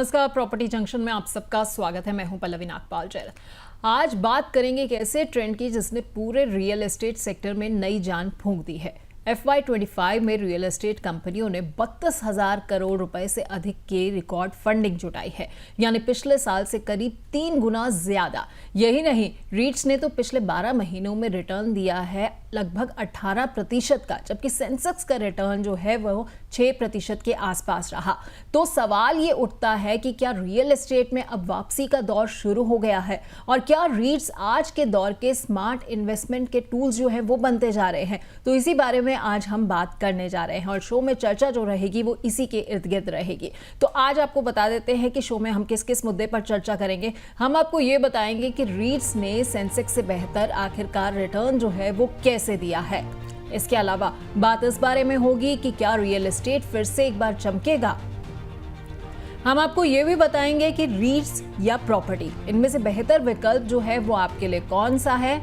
नमस्कार, property junction में आप सबका स्वागत है। मैं हूं पल्लवी नागपाल जैल। आज बात करेंगे एक ऐसे ट्रेंड की जिसने पूरे रियल एस्टेट सेक्टर में नई जान फूंक दी है। FY25 में रियल एस्टेट कंपनियों ने 32,000 करोड़ रुपए से अधिक की रिकॉर्ड फंडिंग जुटाई है, यानी पिछले साल से करीब 3 गुना ज्यादा। यही नहीं, रीट्स ने तो पिछले 12 महीनों में रिटर्न दिया है लगभग 18% का, जबकि सेंसेक्स का रिटर्न जो है वो 6% के आसपास रहा। तो सवाल ये उठता है कि क्या रियल एस्टेट में अब वापसी का दौर शुरू हो गया है, और क्या रीट्स आज के दौर के स्मार्ट इन्वेस्टमेंट के टूल्स जो हैं वो बनते जा रहे हैं। तो इसी बारे में आज हम बात करने जा रहे हैं और शो में चर्चा जो रहेगी वो इसी के इर्द गिर्द रहेगी। तो आज आपको बता देते हैं कि शो में हम किस किस मुद्दे पर चर्चा करेंगे। हम आपको ये बताएंगे कि रीट्स ने सेंसेक्स से बेहतर आखिरकार रिटर्न जो है वो कैसे दिया है। इसके अलावा बात इस बारे में होगी कि क्या रियल एस्टेट फिर से एक बार चमकेगा। हम आपको ये भी बताएंगे कि रीट्स या प्रॉपर्टी, इनमें से बेहतर विकल्प जो है वो आपके लिए कौन सा है।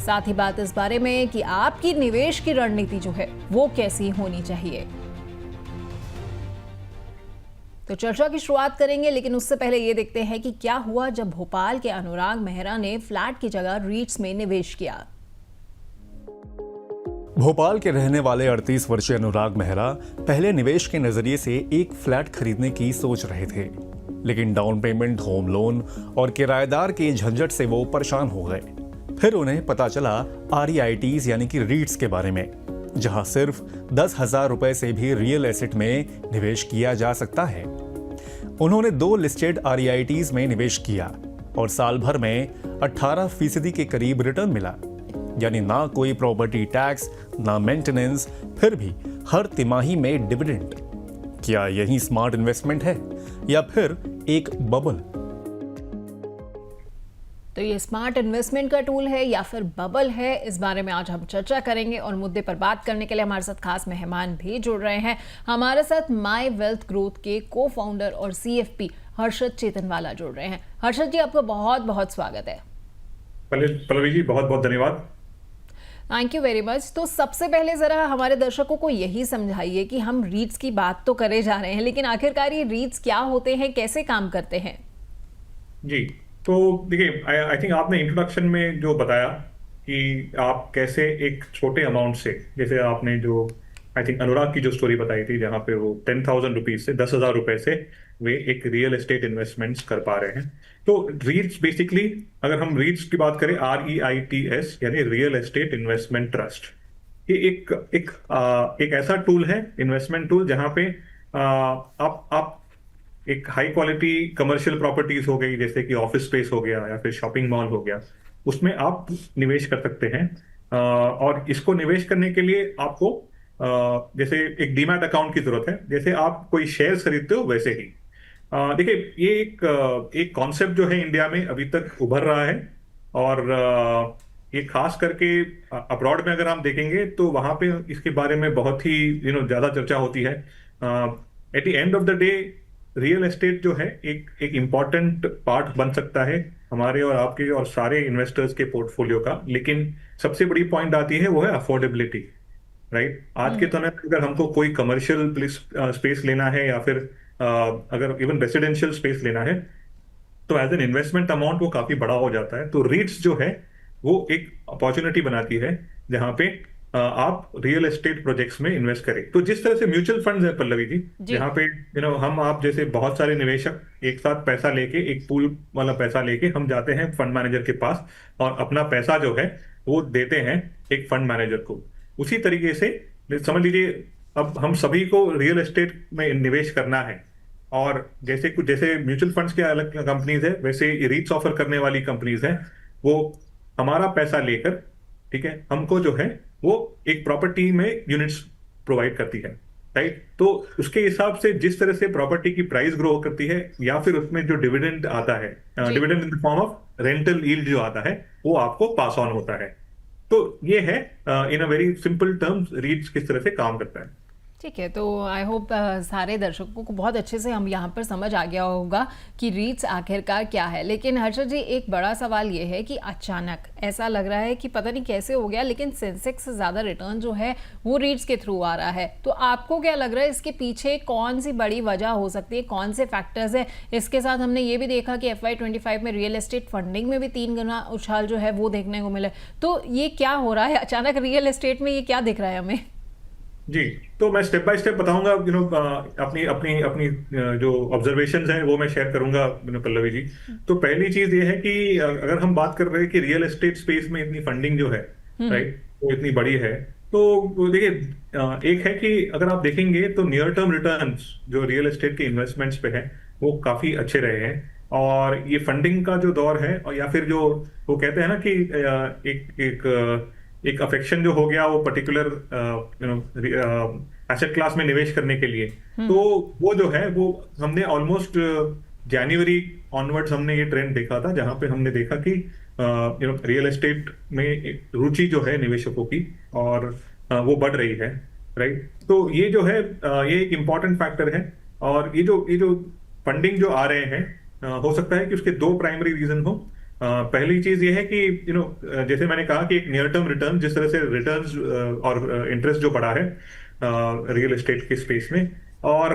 साथ ही बात इस बारे में कि आपकी निवेश की रणनीति जो है वो कैसी होनी चाहिए। तो चर्चा की शुरुआत करेंगे, लेकिन उससे पहले ये देखते हैं कि क्या हुआ जब भोपाल के अनुराग मेहरा ने फ्लैट की जगह रीट्स में निवेश किया। भोपाल के रहने वाले 38 वर्षीय अनुराग मेहरा पहले निवेश के नजरिए से एक फ्लैट खरीदने की सोच रहे थे, लेकिन डाउन पेमेंट, होम लोन और किराएदार के झंझट से वो परेशान हो गए। फिर उन्हें पता चला REITs यानी कि रीट्स के बारे में, जहां सिर्फ 10,000 रुपए से भी रियल एसेट में निवेश किया जा सकता है। उन्होंने 2 लिस्टेड REITs में निवेश किया और साल भर में 18% के करीब रिटर्न मिला, यानी ना कोई प्रॉपर्टी टैक्स, ना मेंटेनेंस, फिर भी हर तिमाही में डिविडेंड। क्या यही स्मार्ट इन्वेस्टमेंट है या फिर एक बबल? तो ये स्मार्ट इन्वेस्टमेंट का टूल है या फिर बबल है, इस बारे में आज हम चर्चा करेंगे। और मुद्दे पर बात करने के लिए हमारे साथ खास मेहमान भी जुड़ रहे हैं। हमारे साथ माई वेल्थ ग्रोथ के को फाउंडर और CFP हर्षद चेतनवाला जुड़ रहे हैं। हर्षद जी, आपका बहुत बहुत स्वागत है। पल्लवी जी, बहुत बहुत धन्यवाद। Thank you very much. तो सबसे पहले जरा हमारे दर्शकों को यही समझाइए कि हम रीट्स की बात तो करे जा रहे हैं, लेकिन आखिरकार ये रीट्स क्या होते हैं, कैसे काम करते हैं। जी, तो देखिए, आई थिंक आपने इंट्रोडक्शन में जो बताया कि आप कैसे एक छोटे अमाउंट से, जैसे आपने जो आई थिंक अनुराग की जो स्टोरी बताई थी, जहाँ पे वो 10,000 रुपीज से 10,000 रुपए से वे एक रियल एस्टेट इन्वेस्टमेंट्स कर पा रहे हैं। तो रीट्स बेसिकली, अगर हम रीट्स की बात करें, REITs यानी रियल एस्टेट इन्वेस्टमेंट ट्रस्ट, ये एक ऐसा टूल है, इन्वेस्टमेंट टूल, जहाँ पे आप एक हाई क्वालिटी कमर्शियल प्रॉपर्टीज हो गई, जैसे कि ऑफिस स्पेस हो गया या फिर शॉपिंग मॉल हो गया, उसमें आप निवेश कर सकते हैं। और इसको निवेश करने के लिए आपको जैसे एक डीमैट अकाउंट की जरूरत है, जैसे आप कोई शेयर खरीदते हो वैसे ही। देखिए, ये एक कॉन्सेप्ट जो है इंडिया में अभी तक उभर रहा है, और ये खास करके अब्रॉड में अगर हम देखेंगे तो वहां पे इसके बारे में बहुत ही ज्यादा चर्चा होती है। At the end of the day, real estate जो है एक इम्पॉर्टेंट पार्ट बन सकता है हमारे और आपके और सारे इन्वेस्टर्स के पोर्टफोलियो का, लेकिन सबसे बड़ी पॉइंट आती है वो है अफोर्डेबिलिटी, राइट। आज के समय में अगर हमको कोई कमर्शियल स्पेस लेना है या फिर अगर इवन रेसिडेंशियल स्पेस लेना है, तो एज एन इन्वेस्टमेंट अमाउंट वो काफी बड़ा हो जाता है। तो रीट्स जो है वो एक अपॉर्चुनिटी बनाती है जहां पे आप रियल एस्टेट प्रोजेक्ट्स में इन्वेस्ट करें। तो जिस तरह से म्यूचुअल फंड्स है पल्लवी जी, जहाँ पे हम आप जैसे बहुत सारे निवेशक एक साथ पैसा लेके, एक पूल वाला पैसा लेके हम जाते हैं फंड मैनेजर के पास और अपना पैसा जो है वो देते हैं एक फंड मैनेजर को। उसी तरीके से समझ लीजिए, अब हम सभी को रियल एस्टेट में निवेश करना है, और जैसे म्यूचुअल फंड्स के अलग कंपनीज है, वैसे रीट्स ऑफर करने वाली कंपनीज है, वो हमारा पैसा लेकर, ठीक है, हमको जो है वो एक प्रॉपर्टी में यूनिट्स प्रोवाइड करती है, राइट। तो उसके हिसाब से जिस तरह से प्रॉपर्टी की प्राइस ग्रो करती है, या फिर उसमें जो डिविडेंड आता है, dividend in the form of rental yield जो आता है, वो आपको पास ऑन होता है। तो ये है in a very simple terms REITs किस तरह से काम करता है। ठीक है, तो आई होप सारे दर्शकों को बहुत अच्छे से हम यहाँ पर समझ आ गया होगा कि रीट्स आखिरकार क्या है। लेकिन हर्षद जी, एक बड़ा सवाल ये है कि अचानक ऐसा लग रहा है कि पता नहीं कैसे हो गया, लेकिन सेंसेक्स से ज़्यादा रिटर्न जो है वो रीट्स के थ्रू आ रहा है। तो आपको क्या लग रहा है इसके पीछे कौन सी बड़ी वजह हो सकती है, कौन से फैक्टर्स है? इसके साथ हमने ये भी देखा कि FY25 में रियल एस्टेट फंडिंग में भी 3 गुना उछाल जो है वो देखने को मिला। तो ये क्या हो रहा है अचानक रियल एस्टेट में, ये क्या दिख रहा है हमें? जी, तो मैं स्टेप बाय स्टेप बताऊंगा, अपनी अपनी अपनी जो ऑब्जर्वेशंस हैं वो मैं शेयर करूंगा पल्लवी जी। तो पहली चीज ये है कि अगर हम बात कर रहे हैं कि रियल एस्टेट स्पेस में इतनी फंडिंग जो है, राइट, वो इतनी बड़ी है, तो देखिए, एक है कि अगर आप देखेंगे तो नियर टर्म रिटर्न्स जो रियल एस्टेट के इन्वेस्टमेंट्स पे है वो काफी अच्छे रहे हैं। और ये फंडिंग का जो दौर है, और या फिर जो वो कहते हैं ना कि एक एक एक अफेक्शन जो हो गया वो पर्टिकुलर एसेट क्लास में निवेश करने के लिए, तो वो जो है वो हमने ऑलमोस्ट जनवरी ऑनवर्ड्स हमने ये ट्रेंड देखा था, जहां पे हमने देखा कि रियल एस्टेट में एक रुचि जो है निवेशकों की, और वो बढ़ रही है, राइट। तो ये जो है ये एक इम्पॉर्टेंट फैक्टर है। और ये जो फंडिंग जो आ रहे हैं, हो सकता है कि उसके दो प्राइमरी रीजन हो। पहली चीज ये है कि जैसे मैंने कहा कि एक नियर टर्म रिटर्न, जिस तरह से रिटर्न्स और इंटरेस्ट जो बढ़ा है रियल एस्टेट के स्पेस में, और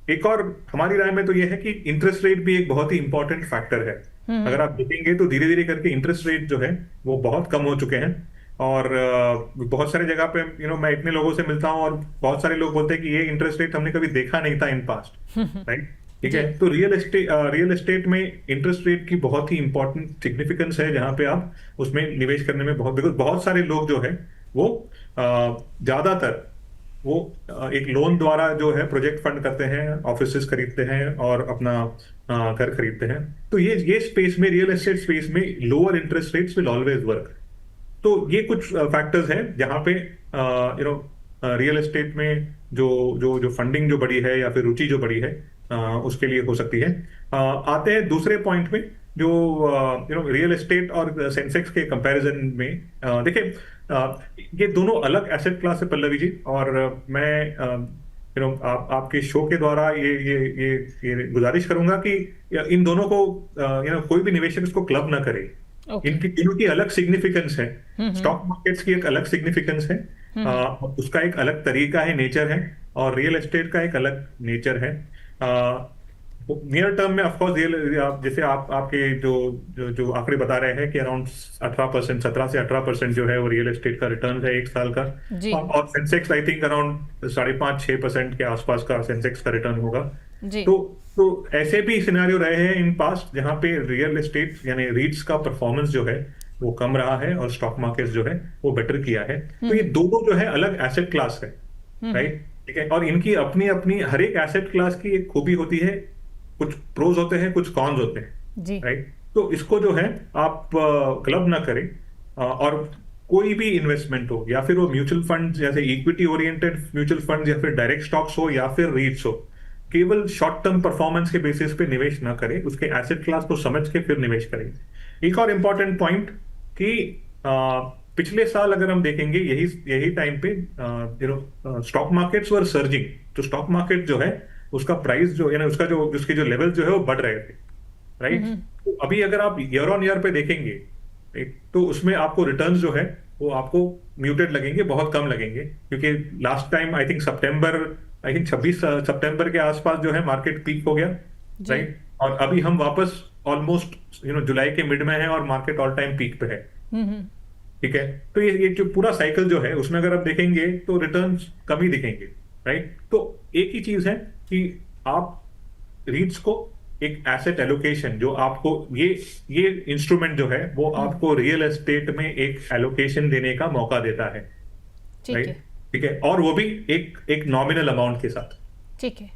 एक और हमारी राय में तो ये है कि इंटरेस्ट रेट भी एक बहुत ही इंपॉर्टेंट फैक्टर है। अगर आप देखेंगे तो धीरे धीरे करके इंटरेस्ट रेट जो है वो बहुत कम हो चुके हैं। और बहुत सारे जगह पे मैं इतने लोगों से मिलता हूँ और बहुत सारे लोग बोलते हैं कि ये इंटरेस्ट रेट हमने कभी देखा नहीं था इन पास्ट, राइट। ठीक है, तो रियल एस्टेट में इंटरेस्ट रेट की बहुत ही इंपॉर्टेंट सिग्निफिकेंस है, जहां पे आप उसमें निवेश करने में बहुत सारे लोग जो है वो ज्यादातर वो एक लोन द्वारा जो है प्रोजेक्ट फंड करते हैं, ऑफिसेस खरीदते हैं और अपना घर खरीदते हैं। तो ये स्पेस में, रियल एस्टेट स्पेस में, lower interest rates will always work. तो ये कुछ फैक्टर्स हैं जहां पे रियल एस्टेट में जो जो जो फंडिंग जो बढ़ी है या फिर रुचि जो बढ़ी है, उसके लिए हो सकती है। आते हैं दूसरे पॉइंट में, जो रियल एस्टेट और सेंसेक्स के कंपैरिजन में। देखिए, ये दोनों अलग एसेट क्लास है पल्लवी जी, और मैं आपके शो के द्वारा ये गुजारिश करूंगा कि इन दोनों को कोई भी निवेशक इसको क्लब ना करे। इनकी तीनों की अलग सिग्निफिकेंस है। स्टॉक मार्केट्स की एक अलग सिग्निफिकेंस है, उसका एक अलग तरीका है, नेचर है, और रियल एस्टेट का एक अलग नेचर है। नियर टर्म में ऑफकोर्स जैसे आपके जो आंकड़े बता रहे हैं कि अराउंड 18%, 17 से 18% जो है वो रियल एस्टेट का रिटर्न है एक साल का। और सेंसेक्स आई थिंक अराउंड 5.5-6% के आसपास का सेंसेक्स का रिटर्न होगा। तो ऐसे भी सिनेरियो रहे हैं इन पास्ट जहां पे रियल एस्टेट यानी रीट्स का परफॉर्मेंस जो है वो कम रहा है और स्टॉक मार्केट जो है वो बेटर किया है। तो ये दोनों जो है अलग एसेट क्लास है, राइट। ठीक है, और इनकी अपनी अपनी हर एक एसेट क्लास की एक खूबी होती है, कुछ प्रोज होते हैं, कुछ कॉन्स होते हैं, राइट। तो इसको जो है आप क्लब ना करें, और कोई भी इन्वेस्टमेंट हो, या फिर वो म्यूचुअल फंड जैसे इक्विटी ओरिएंटेड म्यूचुअल फंड, या फिर डायरेक्ट स्टॉक्स हो, या फिर रीट्स हो, केवल शॉर्ट टर्म परफॉर्मेंस के बेसिस पे निवेश ना करें, उसके एसेट क्लास को समझ के फिर निवेश करें। एक और इंपॉर्टेंट पॉइंट कि पिछले साल अगर हम देखेंगे यही टाइम पे स्टॉक मार्केट्स वर सर्जिंग, तो स्टॉक मार्केट जो है उसका प्राइस जो है ना, उसके जो लेवल जो है वो बढ़ रहे थे, राइट। तो अभी अगर आप ईयर ऑन ईयर पे देखेंगे, तो उसमें आपको रिटर्न्स जो है वो आपको म्यूटेड लगेंगे, बहुत कम लगेंगे, क्योंकि लास्ट टाइम आई थिंक 26 सितंबर के आसपास जो है मार्केट पीक हो गया, राइट। और अभी हम वापस ऑलमोस्ट जुलाई के मिड में है और मार्केट ऑल टाइम पीक पे है। ठीक है, तो ये जो पूरा साइकिल जो है उसमें अगर आप देखेंगे तो रिटर्न्स कम ही दिखेंगे, राइट। तो एक ही चीज है कि आप रीट्स को एक एसेट एलोकेशन, जो आपको ये इंस्ट्रूमेंट जो है वो आपको रियल एस्टेट में एक एलोकेशन देने का मौका देता है, राइट। ठीक है, और वो भी एक नॉमिनल अमाउंट के साथ। ठीक है,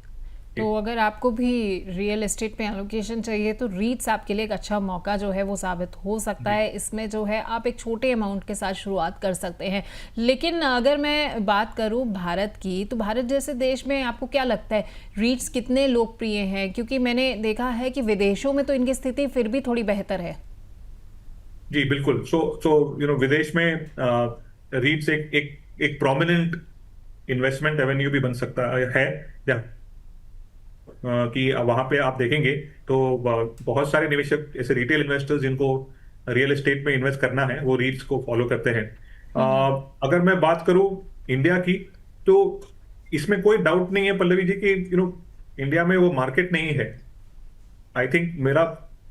तो अगर आपको भी रियल एस्टेट पे एलोकेशन चाहिए तो रीट्स आपके लिए एक अच्छा मौका जो है वो साबित हो सकता है। इसमें जो है आप एक छोटे अमाउंट के साथ शुरुआत कर सकते हैं। लेकिन अगर मैं बात करूं भारत की, तो भारत जैसे देश में आपको क्या लगता है रीट्स कितने लोकप्रिय हैं? क्योंकि मैंने देखा है कि विदेशों में तो इनकी स्थिति फिर भी थोड़ी बेहतर है। जी बिल्कुल। सो विदेश में रीट्स एक प्रोमिनेंट इन्वेस्टमेंट एवेन्यू भी बन सकता है, या कि वहां पे आप देखेंगे तो बहुत सारे निवेशक ऐसे रिटेल इन्वेस्टर्स जिनको रियल एस्टेट में इन्वेस्ट करना है वो रीट्स को फॉलो करते हैं। अगर मैं बात करूं इंडिया की, तो इसमें कोई डाउट नहीं है पल्लवी जी कि इंडिया में वो मार्केट नहीं है। आई थिंक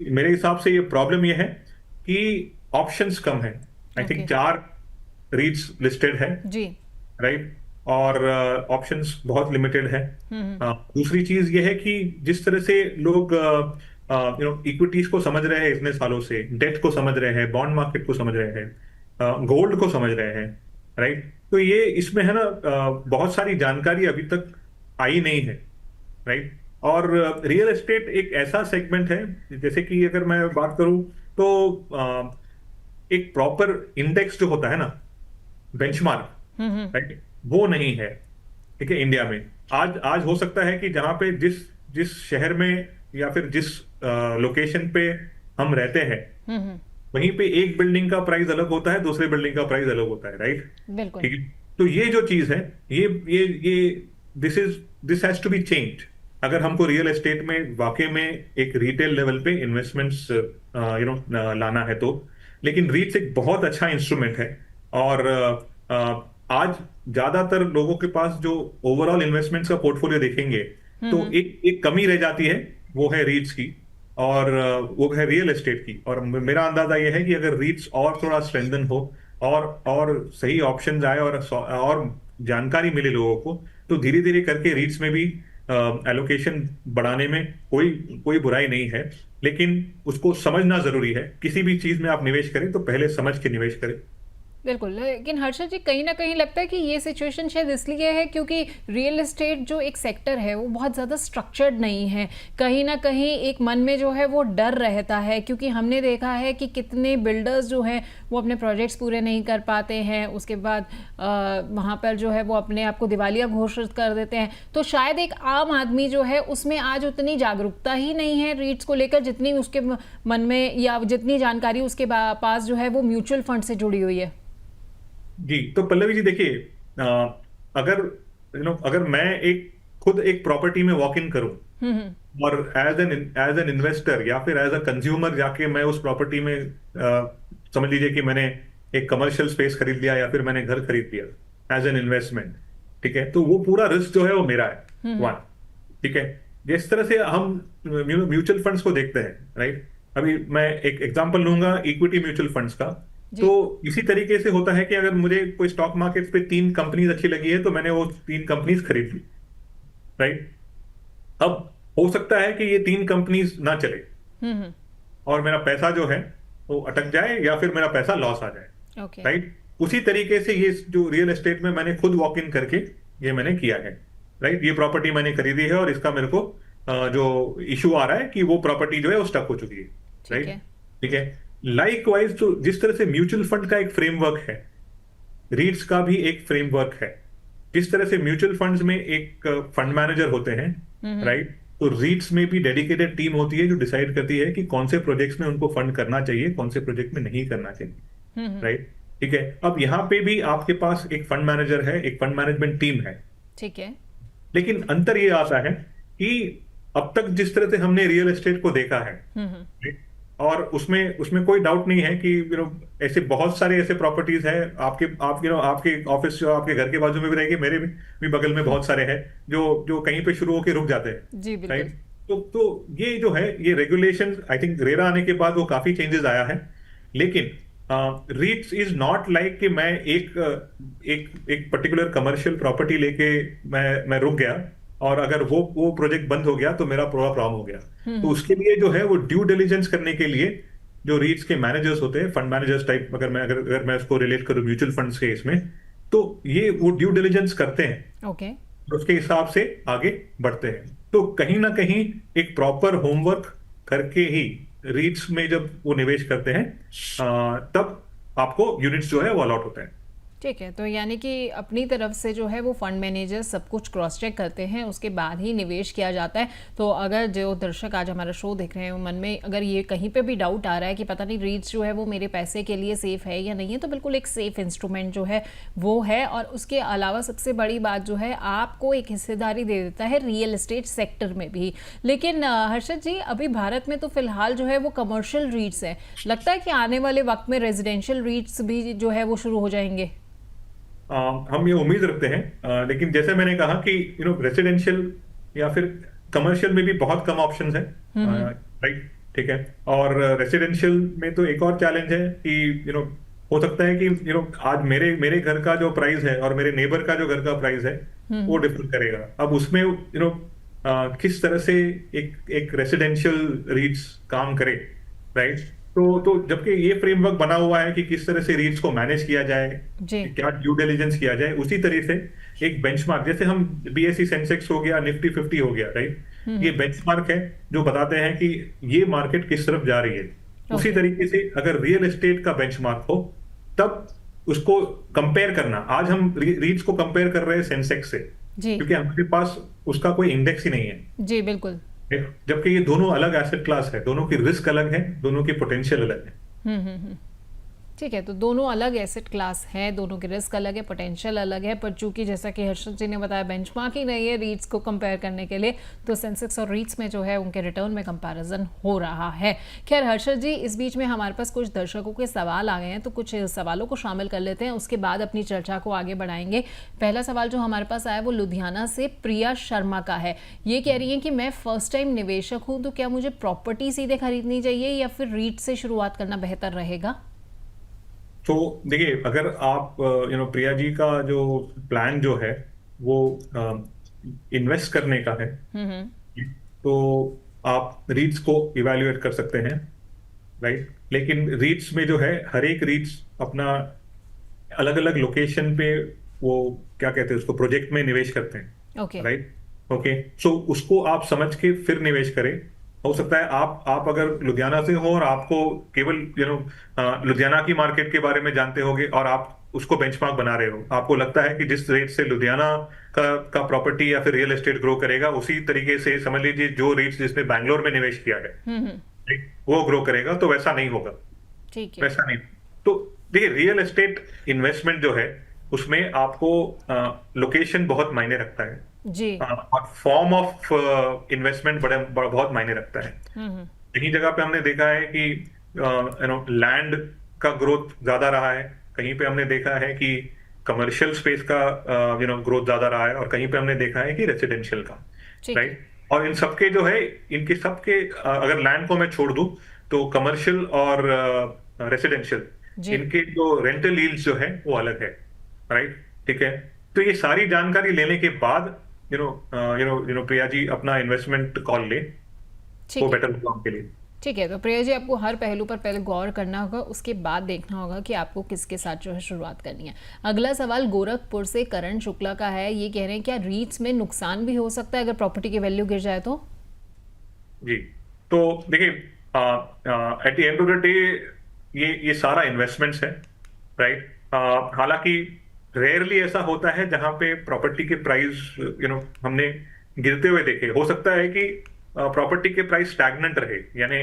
मेरे हिसाब से ये प्रॉब्लम ये है कि ऑप्शंस कम है। आई थिंक 4 रीट्स लिस्टेड है जी, राइट, और ऑप्शंस बहुत लिमिटेड है। दूसरी चीज ये है कि जिस तरह से लोग इक्विटीज को समझ रहे हैं इतने सालों से, डेट को समझ रहे हैं, बॉन्ड मार्केट को समझ रहे हैं, गोल्ड को समझ रहे हैं, राइट, तो ये इसमें है ना बहुत सारी जानकारी अभी तक आई नहीं है, राइट। और रियल एस्टेट एक ऐसा सेगमेंट है, जैसे कि अगर मैं बात करूं तो एक प्रॉपर इंडेक्स जो होता है ना, बेंचमार्क, राइट, वो नहीं है, ठीक है, इंडिया में। आज हो सकता है कि जहां पे जिस शहर में या फिर जिस लोकेशन पे हम रहते हैं वहीं पे एक बिल्डिंग का प्राइस अलग होता है, दूसरे बिल्डिंग का प्राइस अलग होता है, राइट, बिल्कुल। ठीक है। तो ये जो चीज है, ये this has to be changed अगर हमको रियल एस्टेट में वाकई में एक रिटेल लेवल पे इन्वेस्टमेंट्स लाना है तो। लेकिन रीट्स एक बहुत अच्छा इंस्ट्रूमेंट है, और आज ज्यादातर लोगों के पास जो ओवरऑल इन्वेस्टमेंट्स का पोर्टफोलियो देखेंगे तो एक कमी रह जाती है, वो है रीट्स की, और वो है रियल एस्टेट की। और मेरा अंदाजा ये है कि अगर रीट्स और थोड़ा स्ट्रेंथन हो और सही ऑप्शंस आए और जानकारी मिले लोगों को, तो धीरे धीरे करके रीट्स में भी एलोकेशन बढ़ाने में कोई बुराई नहीं है। लेकिन उसको समझना जरूरी है। किसी भी चीज में आप निवेश करें तो पहले समझ के निवेश करें। बिल्कुल, लेकिन हर्षद जी कहीं ना कहीं लगता है कि ये सिचुएशन शायद इसलिए है क्योंकि रियल एस्टेट जो एक सेक्टर है वो बहुत ज़्यादा स्ट्रक्चर्ड नहीं है। कहीं ना कहीं एक मन में जो है वो डर रहता है, क्योंकि हमने देखा है कि कितने बिल्डर्स जो हैं वो अपने प्रोजेक्ट्स पूरे नहीं कर पाते हैं, उसके बाद वहाँ पर जो है वो अपने आप को दिवालिया घोषित कर देते हैं। तो शायद एक आम आदमी जो है उसमें आज उतनी जागरूकता ही नहीं है रीट्स को लेकर जितनी उसके मन में या जितनी जानकारी उसके पास जो है वो म्यूचुअल फंड से जुड़ी हुई है। जी, तो पल्लवी जी देखिए, अगर मैं खुद एक प्रॉपर्टी में वॉक इन करूं और एज एन इन्वेस्टर या फिर एज अ कंज्यूमर जाके मैं उस प्रॉपर्टी में समझ लीजिए कि मैंने एक कमर्शियल स्पेस खरीद लिया या फिर मैंने घर खरीद लिया एज एन इन्वेस्टमेंट, ठीक है, तो वो पूरा रिस्क जो है वो मेरा है, वन, ठीक है। जिस तरह से हम म्यूचुअल फंड्स को देखते हैं, राइट, अभी मैं एक एग्जांपल लूंगा इक्विटी म्यूचुअल फंड्स का। तो इसी तरीके से होता है कि अगर मुझे कोई स्टॉक मार्केट पे 3 कंपनीज अच्छी लगी है तो मैंने वो 3 कंपनीज खरीद ली, राइट। अब हो सकता है कि ये 3 कंपनीज ना चले और मेरा पैसा जो है वो अटक जाए या फिर मेरा पैसा लॉस आ जाए, राइट। उसी तरीके से ये जो रियल एस्टेट में मैंने खुद वॉक इन करके ये मैंने किया है, राइट। ये प्रॉपर्टी मैंने खरीदी है और इसका मेरे को जो इशू आ रहा है कि वो प्रॉपर्टी जो है वो स्टक हो चुकी है, राइट, ठीक है। लाइकवाइज तो जिस तरह से म्यूचुअल फंड का एक फ्रेमवर्क है, रीट्स का भी एक फ्रेमवर्क है। जिस तरह से म्यूचुअल फंड्स में एक फंड मैनेजर होते हैं, राइट, तो रीट्स में भी डेडिकेटेड टीम होती है जो डिसाइड करती है कि कौन से प्रोजेक्ट्स में उनको फंड करना चाहिए, कौन से प्रोजेक्ट में नहीं करना चाहिए, राइट, ठीक है। अब यहाँ पे भी आपके पास एक फंड मैनेजर है, एक फंड मैनेजमेंट टीम है, ठीक है। लेकिन अंतर ये आता है कि अब तक जिस तरह से हमने रियल एस्टेट को देखा है, और उसमें कोई डाउट नहीं है कि ऐसे बहुत सारे ऐसे प्रॉपर्टीज हैं आपके ऑफिस जो आपके घर के बाजू में भी रहेंगे, मेरे भी बगल में बहुत सारे हैं जो कहीं पे शुरू होकर रुक जाते हैं, राइट। तो ये जो है ये रेगुलेशन आई थिंक रेरा आने के बाद वो काफी चेंजेस आया है। लेकिन रीट्स इज नॉट लाइक कि मैं एक पर्टिकुलर कमर्शियल प्रॉपर्टी लेके मैं रुक गया और अगर वो प्रोजेक्ट बंद हो गया तो मेरा पूरा प्रॉब्लम हो गया। तो उसके लिए जो है वो ड्यू डिलिजेंस करने के लिए जो रीट्स के मैनेजर्स होते हैं, फंड मैनेजर्स टाइप, अगर मैं उसको रिलेट करूं म्यूचुअल फंड्स के इसमें, तो ये वो ड्यू डिलिजेंस करते हैं, ओके, उसके हिसाब से आगे बढ़ते हैं। तो कहीं ना कहीं एक प्रॉपर होमवर्क करके ही रीट्स में जब वो निवेश करते हैं तब आपको यूनिट्स जो है वो अलॉट होते हैं। ठीक है, तो यानी कि अपनी तरफ से जो है वो फंड मैनेजर सब कुछ क्रॉस चेक करते हैं, उसके बाद ही निवेश किया जाता है। तो अगर जो दर्शक आज हमारा शो देख रहे हैं मन में अगर ये कहीं पे भी डाउट आ रहा है कि पता नहीं रीट्स जो है वो मेरे पैसे के लिए सेफ है या नहीं है, तो बिल्कुल एक सेफ इंस्ट्रूमेंट जो है वो है। और उसके अलावा सबसे बड़ी बात जो है आपको एक हिस्सेदारी दे देता है रियल एस्टेट सेक्टर में भी। लेकिन हर्षद जी, अभी भारत में तो फिलहाल जो है वो कमर्शियल रीट्स है, लगता है कि आने वाले वक्त में रेजिडेंशियल रीट्स भी जो है वो शुरू हो जाएंगे? हम ये उम्मीद रखते हैं, लेकिन जैसे मैंने कहा कि रेसिडेंशियल या फिर कमर्शियल में भी बहुत कम ऑप्शंस हैं, राइट? ठीक है। और रेसिडेंशियल में तो एक और चैलेंज है कि हो सकता है कि आज मेरे मेरे घर का जो प्राइस है और मेरे नेबर का जो घर का प्राइस है वो डिफर करेगा। अब उसमें किस तरह से एक रेसिडेंशियल रीट्स काम करे, राइट? तो जबकि ये फ्रेमवर्क बना हुआ है कि किस तरह से रीट्स को मैनेज किया जाए, क्या ड्यू डिलिजेंस किया जाए, उसी तरह से एक बेंचमार्क, जैसे हम बीएसई सेंसेक्स हो गया, निफ्टी 50 हो गया, राइट? ये बेंचमार्क है जो बताते हैं कि ये मार्केट किस तरफ जा रही है। उसी तरीके से अगर रियल एस्टेट का बेंचमार्क हो तब उसको कंपेयर करना। आज हम रीट्स को कंपेयर कर रहे हैं सेंसेक्स से, क्योंकि हमारे पास उसका कोई इंडेक्स ही नहीं है। जी बिल्कुल। जबकि ये दोनों अलग एसेट क्लास है, दोनों की रिस्क अलग है, दोनों की पोटेंशियल अलग है। ठीक है, तो दोनों अलग एसेट क्लास हैं, दोनों की रिस्क अलग है, पोटेंशियल अलग है, पर चूंकि जैसा कि हर्षद जी ने बताया बेंचमार्क ही नहीं है रीट्स को कंपेयर करने के लिए, तो सेंसेक्स और रीट्स में जो है उनके रिटर्न में कंपैरिजन हो रहा है। खैर हर्षद जी, इस बीच में हमारे पास कुछ दर्शकों के सवाल आ गए हैं, तो कुछ सवालों को शामिल कर लेते हैं, उसके बाद अपनी चर्चा को आगे बढ़ाएंगे। पहला सवाल जो हमारे पास आया वो लुधियाना से प्रिया शर्मा का है। ये कह रही है कि मैं फर्स्ट टाइम निवेशक हूँ, तो क्या मुझे प्रॉपर्टी सीधे खरीदनी चाहिए या फिर रीट से शुरुआत करना बेहतर रहेगा? तो देखिए, अगर आप प्रिया जी का जो प्लान जो है वो इन्वेस्ट करने का है, तो आप रीट्स को इवैल्यूएट कर सकते हैं, राइट? लेकिन रीट्स में जो है हर एक रीट्स अपना अलग अलग लोकेशन पे वो क्या कहते हैं उसको प्रोजेक्ट में निवेश करते हैं, राइट? ओके, सो उसको आप समझ के फिर निवेश करें। हो सकता है आप अगर लुधियाना से हो और आपको केवल लुधियाना की मार्केट के बारे में जानते होगे और आप उसको बेंचमार्क बना रहे हो, आपको लगता है कि जिस रेट से लुधियाना का प्रॉपर्टी या फिर रियल एस्टेट ग्रो करेगा, उसी तरीके से समझ लीजिए जो रेट जिसने बैंगलोर में निवेश किया है वो ग्रो करेगा, तो वैसा नहीं होगा। ठीक है, वैसा नहीं। तो देखिए, रियल एस्टेट इन्वेस्टमेंट जो है उसमें आपको लोकेशन बहुत मायने रखता है जी, और फॉर्म ऑफ इन्वेस्टमेंट बहुत मायने रखता है। कहीं जगह पे हमने देखा है कि लैंड का ग्रोथ ज्यादा रहा है, कहीं पे हमने देखा है कि कमर्शियल स्पेस का ग्रोथ ज्यादा रहा है, और कहीं पे हमने देखा है कि रेसिडेंशियल का, राइट? और इन सबके जो है इनके सबके अगर लैंड को मैं छोड़ दूं तो कमर्शियल और रेसिडेंशियल इनके जो रेंटल यील्ड्स जो है वो अलग है, राइट? ठीक है, तो ये सारी जानकारी लेने के बाद प्रिया जी अपना इन्वेस्टमेंट कॉल ले, वो बेटर होगा उनके लिए। ठीक है, तो प्रिया जी आपको हर पहलू पर पहले गौर करना होगा, उसके बाद देखना होगा कि आपको किसके साथ जो है शुरुआत करनी है। अगला सवाल गोरखपुर से करण शुक्ला का है। ये कह रहे हैं क्या रीट्स में नुकसान भी हो सकता है अगर प्रॉपर्टी की वैल्यू गिर जाए तो? जी, तो देखिए, at the end of the day ये सारा इन्वेस्टमेंट्स है, राइट? हालांकि रेयरली ऐसा होता है जहां पे प्रॉपर्टी के प्राइस हमने गिरते हुए देखे। हो सकता है कि प्रॉपर्टी के प्राइस स्टैग्नेंट रहे, यानी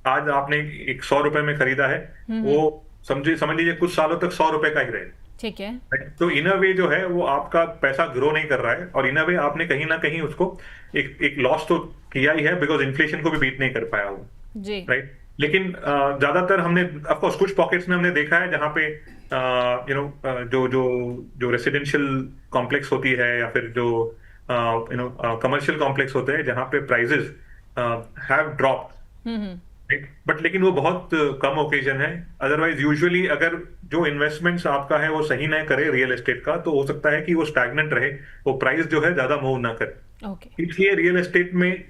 आज आपने एक 100 रुपए में खरीदा है, वो समझ लीजिए कुछ सालों तक 100 रुपए का ही रहे। ठीक है, तो इन अ वे जो है वो आपका पैसा ग्रो नहीं कर रहा है, और इन अ वे आपने कहीं ना कहीं उसको एक लॉस तो किया ही है, बिकॉज इन्फ्लेशन को भी बीट नहीं कर पाया वो, राइट? लेकिन ज्यादातर हमने ऑफकोर्स कुछ पॉकेट्स में हमने देखा है जहां पे जो रेसिडेंशियल कॉम्प्लेक्स होती है या फिर जो कमर्शियल कॉम्प्लेक्स होते हैं जहां पे प्राइसेस हैव ड्रॉप्ड, बट लेकिन वो बहुत कम ओकेजन है। अदरवाइज यूजुअली अगर जो इन्वेस्टमेंट्स आपका है वो सही ना करे रियल एस्टेट का, तो हो सकता है कि वो स्टैग्नेंट रहे, वो प्राइस जो है ज्यादा मूव ना करे। इसलिए रियल एस्टेट में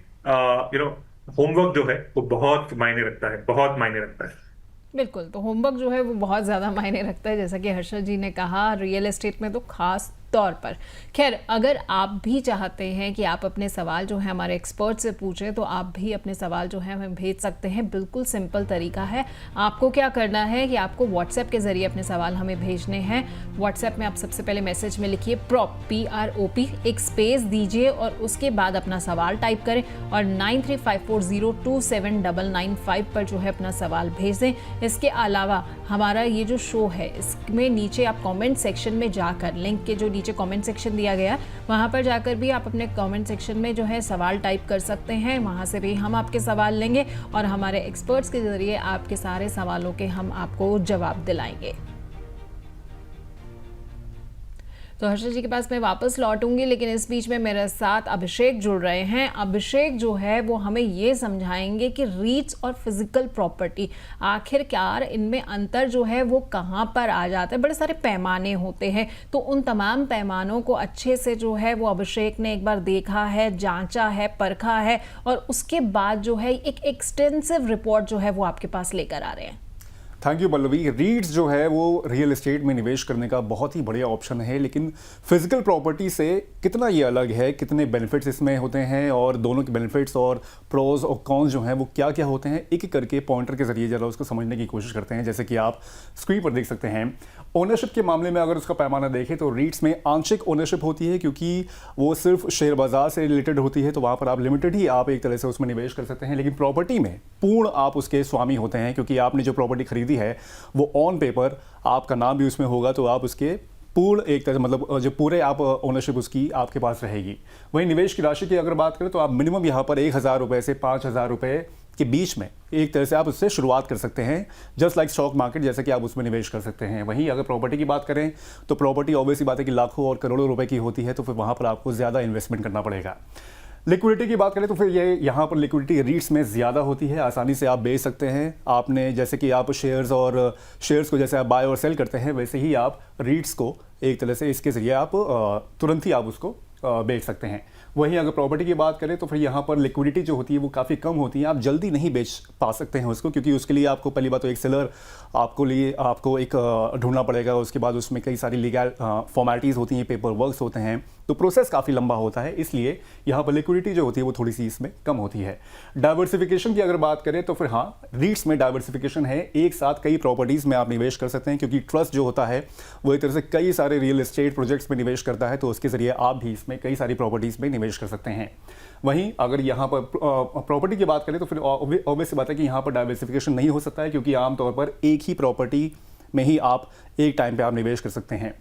होमवर्क जो है वो बहुत मायने रखता है, बहुत मायने रखता है। बिल्कुल, तो होमवर्क जो है वो बहुत ज़्यादा मायने रखता है, जैसा कि हर्षद जी ने कहा। रियल एस्टेट में तो खास तौर पर। खैर, अगर आप भी चाहते हैं कि आप अपने सवाल जो है हमारे एक्सपर्ट से पूछें तो आप भी अपने सवाल जो है हमें भेज सकते हैं। बिल्कुल सिंपल तरीका है। आपको क्या करना है कि आपको व्हाट्सएप के ज़रिए अपने सवाल हमें भेजने हैं। व्हाट्सएप में आप सबसे पहले मैसेज में लिखिए PROP, PROP, एक स्पेस दीजिए और उसके बाद अपना सवाल टाइप करें और 9354027995 पर जो है अपना सवाल भेज दें। इसके अलावा हमारा ये जो शो है इसमें नीचे आप कमेंट सेक्शन में जाकर, लिंक के जो नीचे कमेंट सेक्शन दिया गया वहाँ पर जाकर भी आप अपने कमेंट सेक्शन में जो है सवाल टाइप कर सकते हैं। वहाँ से भी हम आपके सवाल लेंगे और हमारे एक्सपर्ट्स के ज़रिए आपके सारे सवालों के हम आपको जवाब दिलाएंगे। तो हर्षद जी के पास मैं वापस लौटूंगी, लेकिन इस बीच में मेरे साथ अभिषेक जुड़ रहे हैं। अभिषेक जो है वो हमें ये समझाएंगे कि रीट्स और फिजिकल प्रॉपर्टी आखिरकार इनमें अंतर जो है वो कहाँ पर आ जाता है। बड़े सारे पैमाने होते हैं, तो उन तमाम पैमानों को अच्छे से जो है वो अभिषेक ने एक बार देखा है, जांचा है, परखा है और उसके बाद जो है एक एक्सटेंसिव रिपोर्ट जो है वो आपके पास लेकर आ रहे हैं। Thank you Pallavi. रीट्स जो है वो रियल एस्टेट में निवेश करने का बहुत ही बढ़िया ऑप्शन है, लेकिन फिजिकल प्रॉपर्टी से कितना ये अलग है, कितने बेनिफिट्स इसमें होते हैं और दोनों के बेनिफिट्स और प्रोज और कॉन्स जो हैं वो क्या क्या होते हैं, एक एक करके पॉइंटर के जरिए जरा उसको समझने की कोशिश करते हैं। जैसे कि आप स्क्रीन पर देख सकते हैं, ओनरशिप के मामले में अगर उसका पैमाना देखें तो रीट्स में आंशिक ओनरशिप होती है, क्योंकि वो सिर्फ शेयर बाजार से रिलेटेड होती है, तो वहाँ पर आप लिमिटेड ही आप एक तरह से उसमें निवेश कर सकते हैं। लेकिन प्रॉपर्टी में पूर्ण आप उसके स्वामी होते हैं, क्योंकि आपने जो प्रॉपर्टी खरीदी है वो ऑन पेपर आपका नाम भी उसमें होगा, तो आप उसके पूर्ण एक तरह मतलब जो पूरे आप ओनरशिप उसकी आपके पास रहेगी। वहीं निवेश की राशि की अगर बात करें तो आप मिनिमम यहाँ पर 1,000 रुपये से 5,000 रुपये के बीच में एक तरह से आप उससे शुरुआत कर सकते हैं, जस्ट लाइक स्टॉक मार्केट, जैसे कि आप उसमें निवेश कर सकते हैं। वहीं अगर प्रॉपर्टी की बात करें तो प्रॉपर्टी ऑब्वियसली बात है कि लाखों और करोड़ों रुपए की होती है, तो फिर वहाँ पर आपको ज़्यादा इन्वेस्टमेंट करना पड़ेगा। लिक्विडिटी की बात करें तो फिर ये यहाँ पर लिक्विडिटी रीट्स में ज़्यादा होती है, आसानी से आप बेच सकते हैं। आपने जैसे कि आप शेयर्स को जैसे आप बाय और सेल करते हैं, वैसे ही आप रीट्स को एक तरह से इसके ज़रिए आप तुरंत ही आप उसको बेच सकते हैं। वहीं अगर प्रॉपर्टी की बात करें तो फिर यहाँ पर लिक्विडिटी जो होती है वो काफ़ी कम होती है, आप जल्दी नहीं बेच पा सकते हैं उसको, क्योंकि उसके लिए आपको पहली बात तो एक सेलर आपको एक ढूंढना पड़ेगा। उसके बाद उसमें कई सारी लीगल फॉर्मेलिटीज़ होती हैं, पेपर वर्क्स होते हैं, तो प्रोसेस काफ़ी लंबा होता है, इसलिए यहाँ पर लिक्विडिटी जो होती है वो थोड़ी सी इसमें कम होती है। डाइवर्सिफिकेशन की अगर बात करें तो फिर हाँ, रीट्स में डाइवर्सिफिकेशन है, एक साथ कई प्रॉपर्टीज़ में आप निवेश कर सकते हैं, क्योंकि ट्रस्ट जो होता है वो एक तरह से कई सारे रियल एस्टेट प्रोजेक्ट्स में निवेश करता है, तो उसके ज़रिए आप भी इसमें कई सारी प्रॉपर्टीज़ में निवेश कर सकते हैं। वहीं अगर यहाँ पर प्रॉपर्टी की बात करें तो फिर ऑब्वियस बात है कि यहाँ पर डाइवर्सिफिकेशन नहीं हो सकता है, क्योंकि आमतौर पर एक ही प्रॉपर्टी में ही आप एक टाइम पे आप निवेश कर सकते हैं।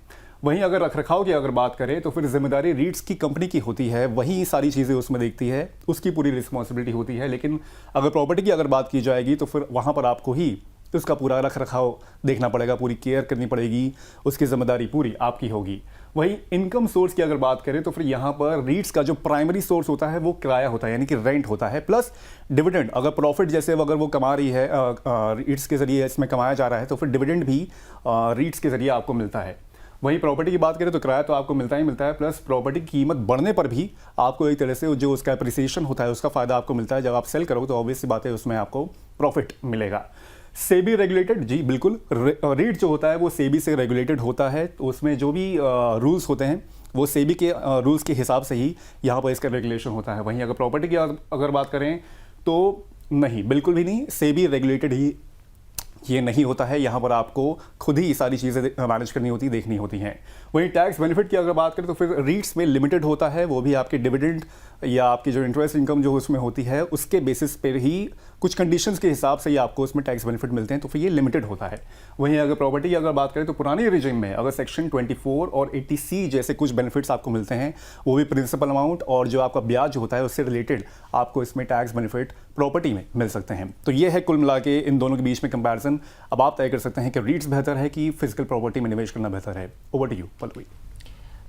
वहीं अगर रखरखाव की अगर बात करें तो फिर जिम्मेदारी रीट्स की कंपनी की होती है, वही सारी चीज़ें उसमें देखती है, उसकी पूरी रिस्पॉन्सिबिलिटी होती है। लेकिन अगर प्रॉपर्टी की अगर बात की जाएगी तो फिर वहाँ पर आपको ही उसका पूरा रखरखाव देखना पड़ेगा, पूरी केयर करनी पड़ेगी, उसकी जिम्मेदारी पूरी आपकी होगी। वहीं इनकम सोर्स की अगर बात करें तो फिर यहाँ पर रीट्स का जो प्राइमरी सोर्स होता है वो किराया होता है, यानी कि रेंट होता है, प्लस डिविडेंड। अगर प्रॉफिट जैसे अगर वो कमा रही है रीट्स के जरिए इसमें कमाया जा रहा है, तो फिर डिविडेंड भी रीट्स के जरिए आपको मिलता है। वहीं प्रॉपर्टी की बात करें तो किराया तो आपको मिलता ही मिलता है, प्लस प्रॉपर्टी की कीमत बढ़ने पर भी आपको एक तरह से जो उसका एप्रिसिएशन होता है उसका फ़ायदा आपको मिलता है। जब आप सेल करोगे तो ऑब्वियस सी बात है उसमें आपको प्रॉफिट मिलेगा। सेबी रेगुलेटेड, जी बिल्कुल, रीट जो होता है वो सेबी से रेगुलेटेड होता है, तो उसमें जो भी रूल्स होते हैं वो सेबी के रूल्स के हिसाब से ही यहाँ पर इसका रेगुलेशन होता है। वहीं अगर प्रॉपर्टी की अगर बात करें तो नहीं, बिल्कुल भी नहीं, सेबी रेगुलेटेड ही ये नहीं होता है, यहाँ पर आपको खुद ही सारी चीज़ें मैनेज करनी होती, देखनी होती हैं। वहीं टैक्स बेनिफिट की अगर बात करें तो फिर रीट्स में लिमिटेड होता है, वो भी आपके डिविडेंड या आपकी जो इंटरेस्ट इनकम जो उसमें होती है उसके बेसिस पर ही कुछ कंडीशंस के हिसाब से ही आपको उसमें टैक्स बेनिफिट मिलते हैं, तो फिर ये लिमिटेड होता है। वहीं अगर प्रॉपर्टी की अगर बात करें तो पुराने रिजिम में अगर सेक्शन 24 और 80C जैसे कुछ बेनिफिट्स आपको मिलते हैं, वो भी प्रिंसिपल अमाउंट और जो आपका ब्याज होता है उससे रिलेटेड आपको इसमें टैक्स बेनिफिट प्रॉपर्टी में मिल सकते हैं। तो ये है कुल मिला के इन दोनों के बीच में कंपैरिजन। अब आप तय कर सकते हैं कि रीट्स बेहतर है कि फिजिकल प्रॉपर्टी में निवेश करना बेहतर है। Over to you Pallavi.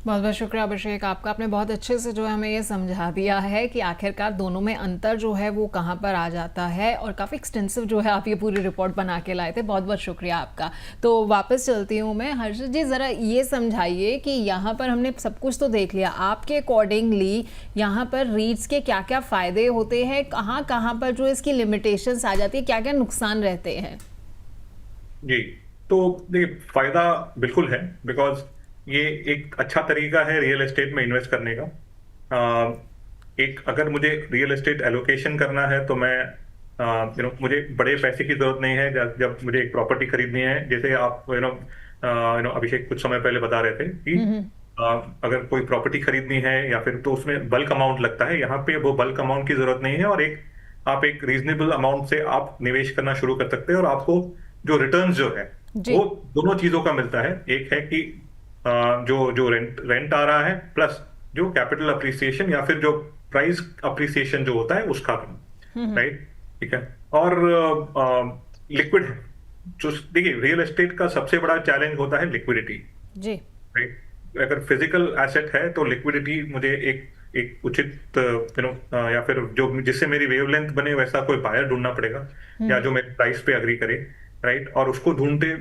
बहुत बहुत शुक्रिया अभिषेक आपका, आपने बहुत अच्छे से जो है हमें ये समझा दिया है कि आखिरकार दोनों में अंतर जो है वो कहाँ पर आ जाता है, और काफ़ी एक्सटेंसिव जो है आप ये पूरी रिपोर्ट बना के लाए थे। बहुत बहुत शुक्रिया आपका। तो वापस चलती हूँ मैं। हर्षद जी, ज़रा ये समझाइए कि यहाँ पर हमने सब कुछ तो देख लिया, आपके अकॉर्डिंगली यहाँ पर रीट्स के क्या क्या फ़ायदे होते हैं, कहाँ कहाँ पर जो इसकी लिमिटेशंस आ जाती है, क्या क्या नुकसान रहते हैं? जी, तो देखिए, फायदा बिल्कुल है, बिकॉज ये एक अच्छा तरीका है रियल एस्टेट में इन्वेस्ट करने का। एक अगर मुझे रियल एस्टेट एलोकेशन करना है तो मैं मुझे बड़े पैसे की जरूरत नहीं है। जब मुझे एक प्रॉपर्टी खरीदनी है, जैसे आप अभिषेक कुछ समय पहले बता रहे थे कि अगर कोई प्रॉपर्टी खरीदनी है या फिर, तो उसमें बल्क अमाउंट लगता है। यहाँ पे वो बल्क अमाउंट की जरूरत नहीं है, और आप एक रीजनेबल अमाउंट से आप निवेश करना शुरू कर सकते हैं, और आपको जो रिटर्न्स जो है जी। वो दोनों चीजों का मिलता है। एक है कि जो जो रेंट आ रहा है, प्लस जो कैपिटल अप्रिसिएशन या फिर जो प्राइस अप्रिसिएशन जो होता है उसका भी, राइट? ठीक है। और लिक्विड है। जो देखिए, रियल एस्टेट का सबसे बड़ा चैलेंज होता है लिक्विडिटी, जी। राइट? अगर फिजिकल एसेट है तो लिक्विडिटी मुझे एक एक उचित या फिर जो जिससे मेरी वेवलेंथ बने वैसा कोई बायर ढूंढना पड़ेगा, या जो मेरे प्राइस पे अग्री करे, राइट? और उसको ढूंढने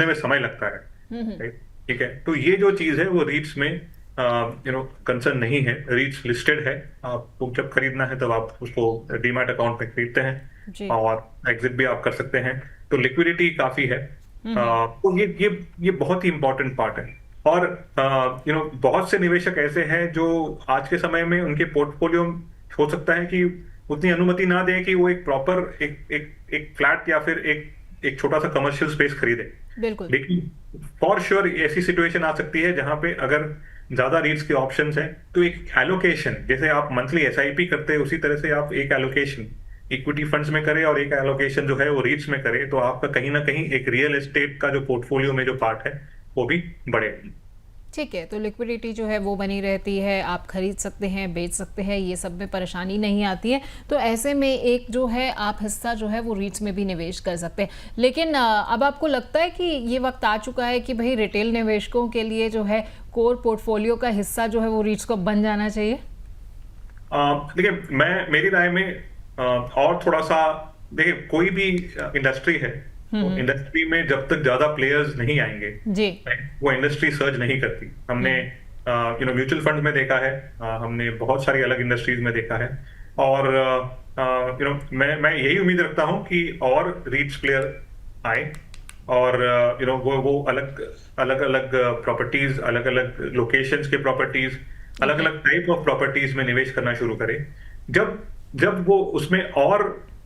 में समय लगता है, राइट? ठीक है। तो ये जो चीज है वो रीट्स में कंसर्न नहीं है। रीट्स लिस्टेड है, आपको जब खरीदना है तब आप उसको डीमैट अकाउंट में खरीदते जी। हैं, और एग्जिट भी आप कर सकते हैं। तो लिक्विडिटी काफी है। तो ये बहुत ही इंपॉर्टेंट पार्ट है। और बहुत से निवेशक ऐसे हैं जो आज के समय में उनके पोर्टफोलियो हो सकता है कि उतनी अनुमति ना दें कि वो एक प्रॉपर एक फ्लैट या फिर एक छोटा सा कमर्शियल स्पेस खरीदे। बिल्कुल। लेकिन फॉर श्योर ऐसी सिचुएशन आ सकती है जहां पे अगर ज्यादा रीट्स के ऑप्शंस हैं, तो एक एलोकेशन, जैसे आप मंथली एसआईपी करते हैं उसी तरह से आप एक एलोकेशन इक्विटी फंड्स में करें और एक एलोकेशन जो है वो रीट्स में करें, तो आपका कहीं ना कहीं एक रियल एस्टेट का जो पोर्टफोलियो में जो पार्ट है वो भी बढ़ेगा। ठीक है, तो लिक्विडिटी जो है वो बनी रहती है, आप खरीद सकते हैं, बेच सकते हैं, ये सब में परेशानी नहीं आती है। तो ऐसे में एक जो है आप हिस्सा जो है वो रीट्स में भी निवेश कर सकते हैं। लेकिन अब आपको लगता है कि ये वक्त आ चुका है कि भाई रिटेल निवेशकों के लिए जो है कोर पोर्टफोलियो का हिस्सा जो है वो रीट्स को बन जाना चाहिए? देखिए, मेरी राय में और थोड़ा सा, देखिए कोई भी इंडस्ट्री है, तो इंडस्ट्री में जब तक ज्यादा प्लेयर्स नहीं आएंगे जी। वो इंडस्ट्री सर्ज नहीं करती। हमने म्यूचुअल फंड में देखा है, हमने बहुत सारी अलग इंडस्ट्रीज में देखा है, और मैं यही उम्मीद रखता हूं कि और रीट्स प्लेयर आए, और वो अलग अलग अलग प्रॉपर्टीज, अलग अलग लोकेशंस के प्रॉपर्टीज, अलग अलग टाइप ऑफ प्रॉपर्टीज में निवेश करना शुरू करें। जब जब वो उसमें और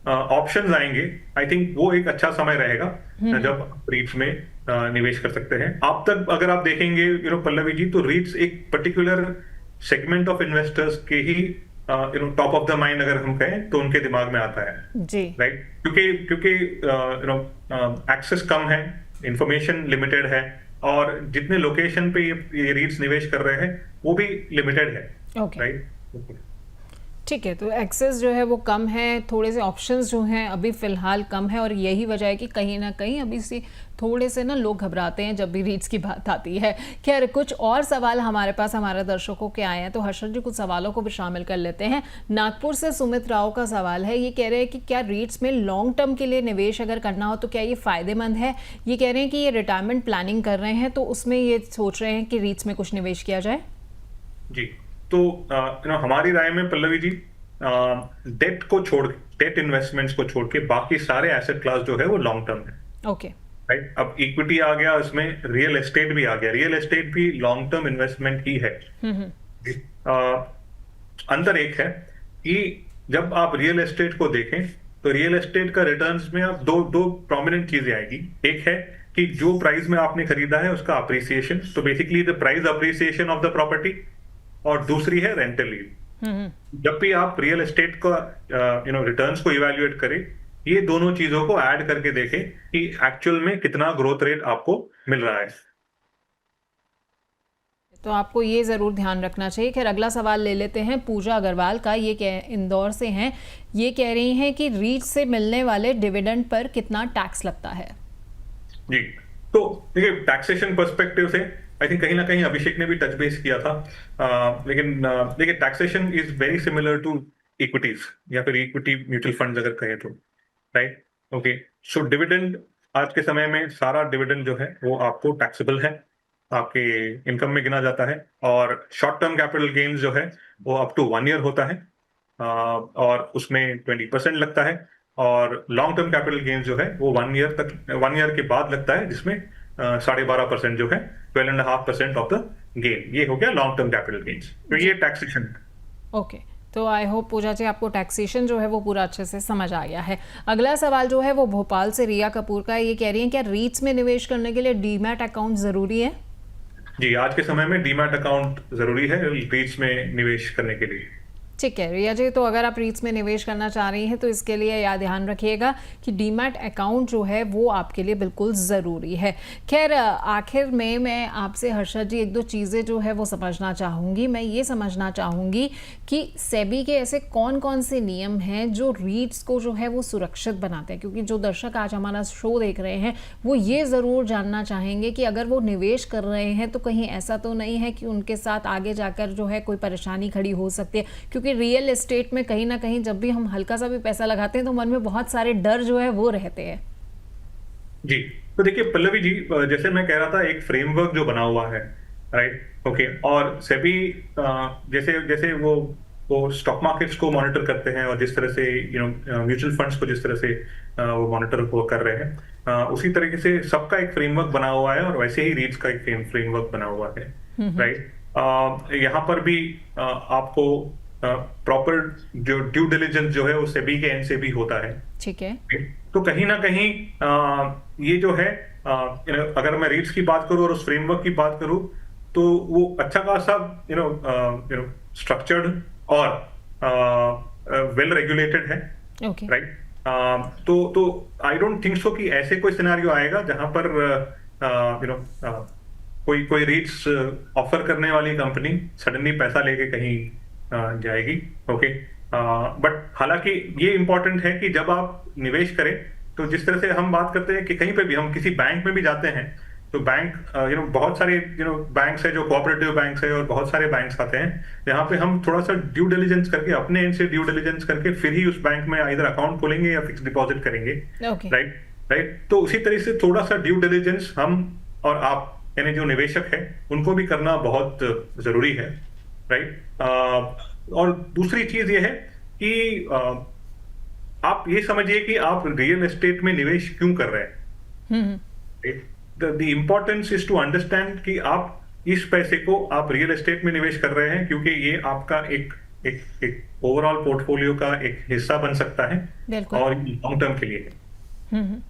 ऑप्शंस आएंगे, आई थिंक वो एक अच्छा समय रहेगा जब आप रीट्स में निवेश कर सकते हैं। आप तक अगर आप देखेंगे पल्लवी जी, तो रीट्स एक पर्टिकुलर सेगमेंट ऑफ इन्वेस्टर्स के ही टॉप ऑफ द माइंड अगर हम कहें तो उनके दिमाग में आता है, जी। राइट? क्योंकि एक्सेस कम है, इंफॉर्मेशन लिमिटेड है, और जितने लोकेशन पे ये रीट्स निवेश कर रहे हैं वो भी लिमिटेड है, ओके। राइट? ठीक है, तो एक्सेस जो है वो कम है, थोड़े से ऑप्शंस जो हैं अभी फ़िलहाल कम है, और यही वजह है कि कहीं ना कहीं अभी से थोड़े से ना लोग घबराते हैं जब भी रीट्स की बात आती है। खैर, कुछ और सवाल हमारे पास हमारे दर्शकों के आए हैं, तो हर्षद जी कुछ सवालों को भी शामिल कर लेते हैं। नागपुर से सुमित राव का सवाल है, ये कह रहे हैं कि क्या रीट्स में लॉन्ग टर्म के लिए निवेश अगर करना हो तो क्या ये फ़ायदेमंद है? ये कह रहे हैं कि ये रिटायरमेंट प्लानिंग कर रहे हैं, तो उसमें ये सोच रहे हैं कि रीट्स में कुछ निवेश किया जाए। जी, तो हमारी राय में पल्लवी जी, डेट इन्वेस्टमेंट्स को छोड़ के बाकी सारे एसेट क्लास जो है वो लॉन्ग टर्म है, ओके। राइट? अब इक्विटी आ गया, उसमें रियल एस्टेट भी आ गया। रियल एस्टेट भी लॉन्ग टर्म इन्वेस्टमेंट ही है। अंतर एक है कि जब आप रियल एस्टेट को देखें तो रियल एस्टेट का रिटर्न्स में आप दो प्रोमिनेंट चीजें आएगी। एक है कि जो प्राइस में आपने खरीदा है उसका अप्रिसिएशन, तो basically the price appreciation of the property, और दूसरी है रेंटल यील्ड। जब भी आप रियल एस्टेट का रिटर्न्स को इवैल्यूएट करें, ये दोनों चीजों को ऐड करके देखें कि एक्चुअल में कितना ग्रोथ रेट आपको मिल रहा है। तो आपको ये ज़रूर ध्यान रखना चाहिए। खैर, अगला सवाल ले लेते हैं पूजा अग्रवाल का। ये इंदौर से हैं, ये कह रही हैं कि रीट से मिलने वाले डिविडेंड पर कितना टैक्स लगता है? जी, तो देखिए, टैक्सेशन पर्सपेक्टिव से आई थिंक कहीं ना कहीं अभिषेक ने भी टच बेस किया था, लेकिन देखिए, taxation is very similar to equities या फिर इक्विटी म्यूचुअल फंड अगर कहें तो, राइट? ओके, सो डिविडेंड, आज के समय में सारा डिविडेंड जो है वो आपको टैक्सेबल है, आपके इनकम में गिना जाता है। और शॉर्ट टर्म कैपिटल गेन्स जो है वो अप टू 1 ईयर होता है, और उसमें 20% लगता है। और लॉन्ग टर्म कैपिटल गेन्स जो है वो 1 ईयर के बाद लगता है, जिसमें 12.5% जो है 12.5% ऑफ द गेन, ये हो गया लॉन्ग टर्म कैपिटल गेन्स। तो ये टैक्सेशन। ओके, तो आई होप पूजा जी आपको टैक्सेशन जो है वो पूरा अच्छे से समझ आ गया है। अगला सवाल जो है वो भोपाल से रिया कपूर का, ये कह रही हैं क्या रीट्स में निवेश करने के लिए डीमैट अकाउंट ज़रूरी है? जी, आज के समय में डीमैट अकाउंट जरूरी है रीट्स में निवेश करने के लिए। ठीक है रिया जी, तो अगर आप रीट्स में निवेश करना चाह रही हैं तो इसके लिए यह ध्यान रखिएगा कि डीमैट अकाउंट जो है वो आपके लिए बिल्कुल ज़रूरी है। खैर आखिर में मैं आपसे हर्षद जी एक दो चीज़ें जो है वो समझना चाहूँगी। मैं ये समझना चाहूँगी कि सेबी के ऐसे कौन कौन से नियम हैं जो रीट्स को जो है वो सुरक्षित बनाते हैं, क्योंकि जो दर्शक आज हमारा शो देख रहे हैं वो ये ज़रूर जानना चाहेंगे कि अगर वो निवेश कर रहे हैं तो कहीं ऐसा तो नहीं है कि उनके साथ आगे जाकर जो है कोई परेशानी खड़ी हो सकती है, क्योंकि रियल एस्टेट में कहीं ना कहीं जब भी हम हल्का सा भी पैसा लगाते हैं तो मन में बहुत सारे डर जो है वो रहते हैं। जी, तो देखिए पल्लवी जी, जैसे मैं कह रहा था एक फ्रेमवर्क जो बना हुआ है, राइट, ओके, और सेबी जैसे जैसे वो स्टॉक मार्केट्स को मॉनिटर करते हैं और जिस तरह से म्यूचुअल फंड्स को जिस तरह से वो मॉनिटर वो कर रहे हैं, उसी तरीके से सबका एक फ्रेमवर्क बना हुआ है और वैसे ही रीट्स का एक फ्रेमवर्क बना हुआ है, राइट। यहाँ पर भी आपको प्रॉपर जो ड्यू डिलिजेंस जो है वो सेबी के एंड से भी होता है। ठीक है, तो कहीं ना कहीं ये जो है अगर मैं रीट्स की बात करूं और उस फ्रेमवर्क की बात करूं तो वो अच्छा खासा स्ट्रक्चर्ड और वेल रेगुलेटेड है, ओके, राइट। तो आई डोंट थिंक सो कि ऐसे कोई सिनेरियो आएगा जहां पर कोई रीट्स ऑफर करने वाली कंपनी सडनली पैसा लेके कहीं जाएगी, ओके। बट हालांकि ये इंपॉर्टेंट है कि जब आप निवेश करें तो जिस तरह से हम बात करते हैं कि कहीं पे भी हम किसी बैंक में भी जाते हैं तो बैंक बहुत सारे बैंक्स है जो कोऑपरेटिव बैंक्स है और बहुत सारे बैंक्स आते हैं जहाँ पे हम थोड़ा सा ड्यू डिलिजेंस करके अपने एंड से ड्यू डिलिजेंस करके फिर ही उस बैंक में इधर अकाउंट खोलेंगे या फिक्स डिपॉजिट करेंगे, राइट। तो उसी तरह से थोड़ा सा ड्यू डिलिजेंस हम और आप यानी जो निवेशक है उनको भी करना बहुत जरूरी है, राइट। और दूसरी चीज ये है कि आप ये समझिए कि आप रियल एस्टेट में निवेश क्यों कर रहे हैं। The importance is to understand कि आप इस पैसे को आप रियल एस्टेट में निवेश कर रहे हैं क्योंकि ये आपका एक ओवरऑल पोर्टफोलियो का एक हिस्सा बन सकता है और लॉन्ग टर्म के लिए है।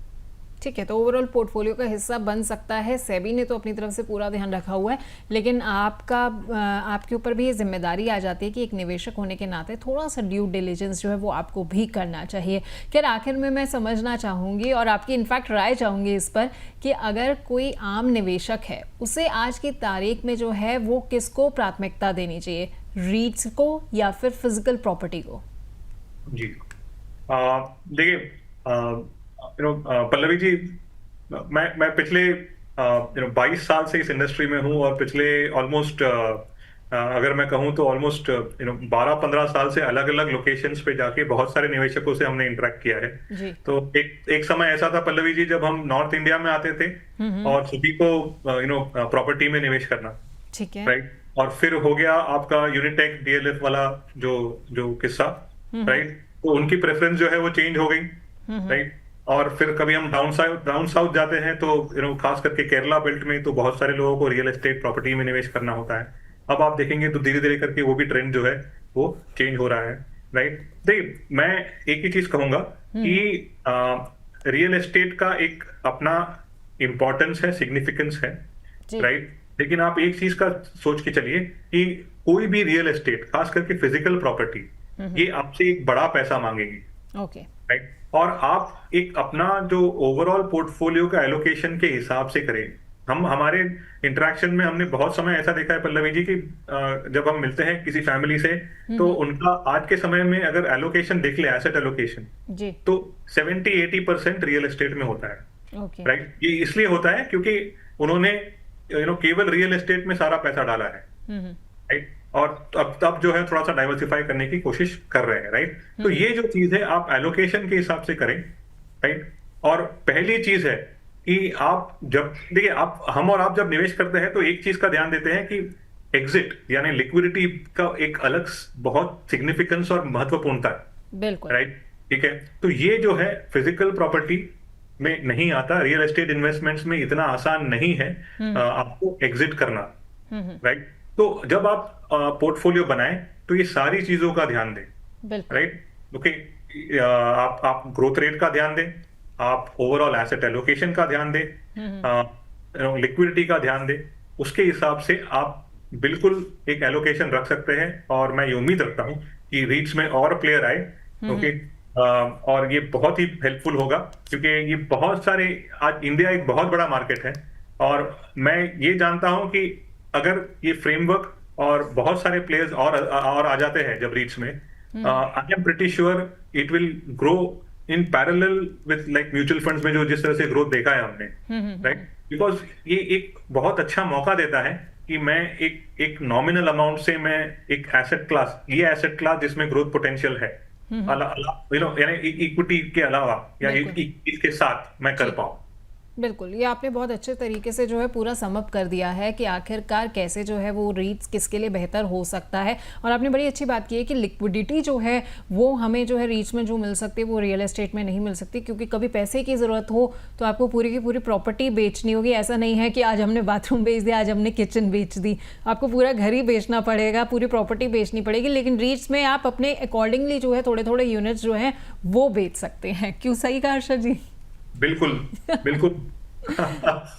ठीक है, तो ओवरऑल पोर्टफोलियो का हिस्सा बन सकता है। सेबी ने तो अपनी तरफ से पूरा ध्यान रखा हुआ है, लेकिन आपके ऊपर भी ये जिम्मेदारी आ जाती है कि एक निवेशक होने के नाते थोड़ा सा ड्यू डिलिजेंस जो है वो आपको भी करना चाहिए। खैर आखिर में मैं समझना चाहूँगी और आपकी इनफैक्ट राय चाहूँगी इस पर कि अगर कोई आम निवेशक है उसे आज की तारीख में जो है वो किसको प्राथमिकता देनी चाहिए, रीट्स को या फिर फिजिकल प्रॉपर्टी को? जी, देखिए पल्लवी जी, मैं पिछले 22 साल से इस इंडस्ट्री में हूं और पिछले ऑलमोस्ट अगर मैं कहूं तो ऑलमोस्ट 12-15 साल से अलग अलग लोकेशंस पे जाके बहुत सारे निवेशकों से हमने इंटरेक्ट किया है जी। तो एक समय ऐसा था पल्लवी जी जब हम नॉर्थ इंडिया में आते थे और सभी को प्रॉपर्टी में निवेश करना, ठीक है, राइट। और फिर हो गया आपका यूनिटेक डीएलएफ वाला जो किस्सा, राइट। तो उनकी प्रेफरेंस जो है वो चेंज हो गई, राइट। और फिर कभी हम डाउन साउथ जाते हैं तो खास करके केरला बेल्ट में तो बहुत सारे लोगों को रियल एस्टेट प्रॉपर्टी में निवेश करना होता है। अब आप देखेंगे तो धीरे धीरे करके वो भी ट्रेंड जो है वो चेंज हो रहा है, राइट। देखिए मैं एक ही चीज कहूंगा कि रियल एस्टेट का एक अपना इंपॉर्टेंस है, सिग्निफिकेंस है, राइट। लेकिन आप एक चीज का सोच के चलिए कि कोई भी रियल एस्टेट खास करके फिजिकल प्रॉपर्टी ये आपसे एक बड़ा पैसा मांगेगी, ओके, राइट। और आप एक अपना जो ओवरऑल पोर्टफोलियो का एलोकेशन के हिसाब से करें। हमारे इंटरेक्शन में हमने बहुत समय ऐसा देखा है पल्लवी जी कि जब हम मिलते हैं किसी फैमिली से तो उनका आज के समय में अगर एलोकेशन देख ले, एसेट एलोकेशन, तो 70-80% रियल एस्टेट में होता है, राइट। ये इसलिए होता है क्योंकि उन्होंने केवल रियल एस्टेट में सारा पैसा डाला है, राइट। और अब जो है थोड़ा सा डाइवर्सिफाई करने की कोशिश कर रहे हैं, राइट। तो ये जो चीज है आप एलोकेशन के हिसाब से करें, राइट। और पहली चीज है कि आप जब देखिए हम और आप जब निवेश करते हैं तो एक चीज का ध्यान देते हैं कि एग्जिट यानी लिक्विडिटी का एक अलग बहुत सिग्निफिकेंस और महत्वपूर्णता है, बिल्कुल, राइट, ठीक है। तो ये जो है फिजिकल प्रॉपर्टी में नहीं आता। रियल एस्टेट इन्वेस्टमेंट्स में इतना आसान नहीं है आपको एग्जिट करना, राइट। तो जब आप पोर्टफोलियो बनाएं तो ये सारी चीजों का ध्यान दें, राइट। ओके, आप ग्रोथ रेट का ध्यान दें, आप ओवरऑल एसेट एलोकेशन का ध्यान दें, लिक्विडिटी का ध्यान दें। उसके हिसाब से आप बिल्कुल एक एलोकेशन रख सकते हैं। और मैं ये उम्मीद रखता हूं कि रीट्स में और प्लेयर आए, ओके, और ये बहुत ही हेल्पफुल होगा, क्योंकि ये बहुत सारे, आज इंडिया एक बहुत बड़ा मार्केट है। और मैं ये जानता हूं कि अगर ये फ्रेमवर्क और बहुत सारे प्लेयर्स और आ जाते हैं जब रीट्स में, I am pretty sure it will grow in parallel with like mutual funds में जो जिस तरह से ग्रोथ देखा है हमने, राइट। बिकॉज ये एक बहुत अच्छा मौका देता है कि मैं एक नॉमिनल अमाउंट से मैं एक एसेट क्लास, ये एसेट क्लास जिसमें ग्रोथ पोटेंशियल है, यानी इक्विटी के अलावा या इसके साथ मैं कर पाऊं। बिल्कुल, ये आपने बहुत अच्छे तरीके से जो है पूरा समअप कर दिया है कि आखिरकार कैसे जो है वो रीट्स किसके लिए बेहतर हो सकता है। और आपने बड़ी अच्छी बात की है कि लिक्विडिटी जो है वो हमें जो है रीट्स में जो मिल सकती है वो रियल एस्टेट में नहीं मिल सकती, क्योंकि कभी पैसे की ज़रूरत हो तो आपको पूरी की पूरी प्रॉपर्टी बेचनी होगी। ऐसा नहीं है कि आज हमने बाथरूम बेच दिया, आज हमने किचन बेच दी, आपको पूरा घर ही बेचना पड़ेगा, पूरी प्रॉपर्टी बेचनी पड़ेगी। लेकिन रीट्स में आप अपने अकॉर्डिंगली जो है थोड़े थोड़े यूनिट्स जो हैं वो बेच सकते हैं। क्यों, सही कहा हर्षद जी? बिल्कुल बिल्कुल।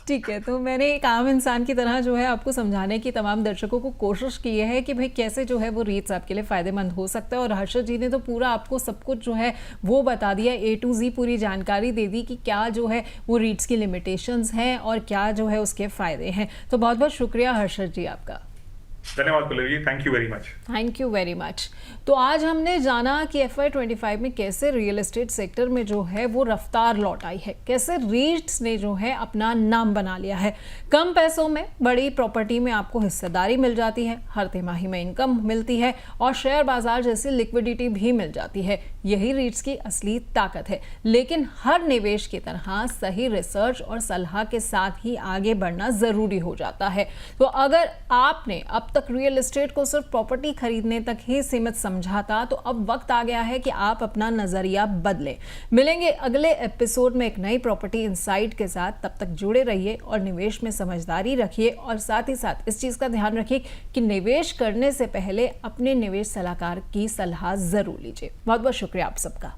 ठीक है, तो मैंने एक आम इंसान की तरह जो है आपको समझाने की तमाम दर्शकों को कोशिश की है कि भाई कैसे जो है वो रीट्स आपके लिए फ़ायदेमंद हो सकता है। और हर्षद जी ने तो पूरा आपको सब कुछ जो है वो बता दिया, A to Z पूरी जानकारी दे दी कि क्या जो है वो रीट्स की लिमिटेशंस हैं और क्या जो है उसके फ़ायदे हैं। तो बहुत बहुत शुक्रिया हर्षद जी आपका। धन्यवाद Pallavi ji, thank you very much. Thank you very much. तो आज हमने जाना कि FY25 में कैसे रियल एस्टेट सेक्टर में जो है वो रफ्तार लौट आई है, कैसे रीट्स ने जो है अपना नाम बना लिया है। कम पैसों में बड़ी प्रॉपर्टी में आपको हिस्सेदारी मिल जाती है, हर तिमाही में इनकम मिलती है और शेयर बाजार जैसी लिक्विडिटी भी मिल जाती है। यही रीट्स की असली ताकत है। लेकिन हर निवेश की तरह सही रिसर्च और सलाह के साथ ही आगे बढ़ना ज़रूरी हो जाता है। तो अगर आपने अब तक रियल एस्टेट को सिर्फ प्रॉपर्टी खरीदने तक ही सीमित समझा था, तो अब वक्त आ गया है कि आप अपना नजरिया बदलें। मिलेंगे अगले एपिसोड में एक नई प्रॉपर्टी इनसाइट के साथ। तब तक जुड़े रहिए और निवेश में समझदारी रखिए और साथ ही साथ इस चीज का ध्यान रखिए कि निवेश करने से पहले अपने निवेश सलाहकार की सलाह जरूर लीजिए। बहुत बहुत शुक्रिया आप सबका।